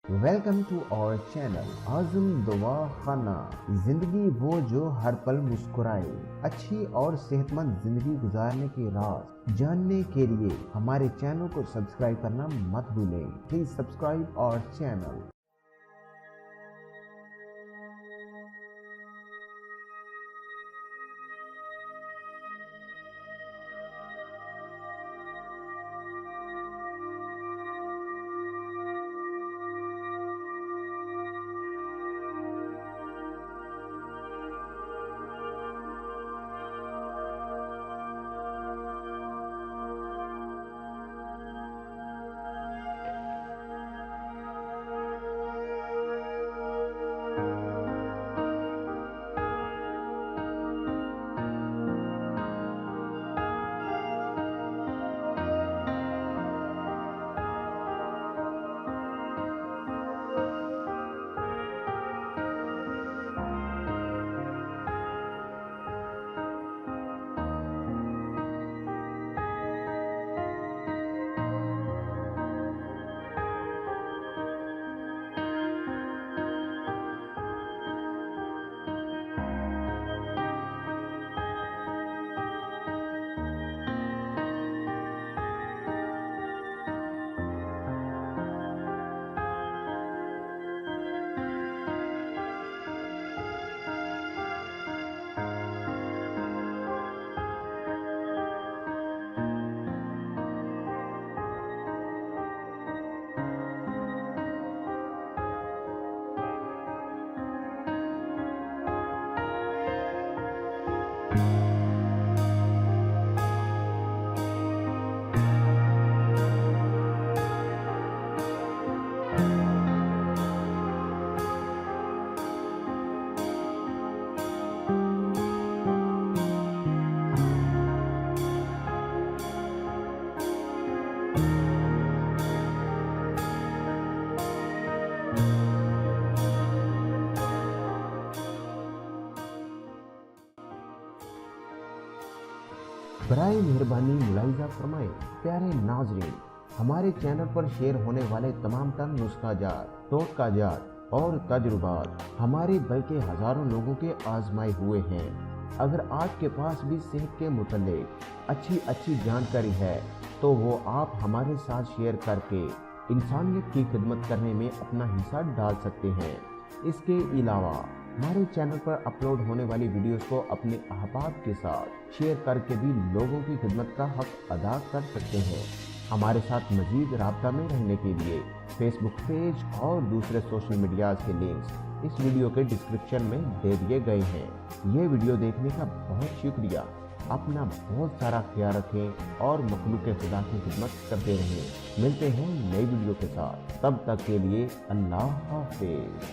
Welcome to our channel आज़म दुआ खाना। जिंदगी वो जो हर पल मुस्कुराए। अच्छी और सेहतमंद जिंदगी गुजारने के राज जानने के लिए हमारे चैनल को सब्सक्राइब करना मत भूलें। Please subscribe our channel. बराए मेहरबानी मुलाहिजा फरमाएं। प्यारे नाजरीन, हमारे चैनल पर शेयर होने वाले तमाम तर नुस्खाजात, टोटकाजात और तजुर्बात हमारे बल्कि हजारों लोगों के आजमाए हुए हैं। अगर आपके पास भी सेहत के मुतालिक अच्छी जानकारी है तो वो आप हमारे साथ शेयर करके इंसानियत की खिदमत करने में अपना हिस्सा डाल सकते हैं। इसके अलावा हमारे चैनल पर अपलोड होने वाली वीडियोस को अपने अहबाब के साथ शेयर करके भी लोगों की खिदमत का हक अदा कर सकते हैं। हमारे साथ मजीद राब्ता में रहने के लिए फेसबुक पेज और दूसरे सोशल मीडियाज के लिंक्स इस वीडियो के डिस्क्रिप्शन में दे दिए गए हैं। ये वीडियो देखने का बहुत शुक्रिया। अपना बहुत सारा ख्याल रखें और मखलूक खुदा की खिदमत करते रहें। मिलते हैं नई वीडियो के साथ, तब तक के लिए अल्लाह हाफिज।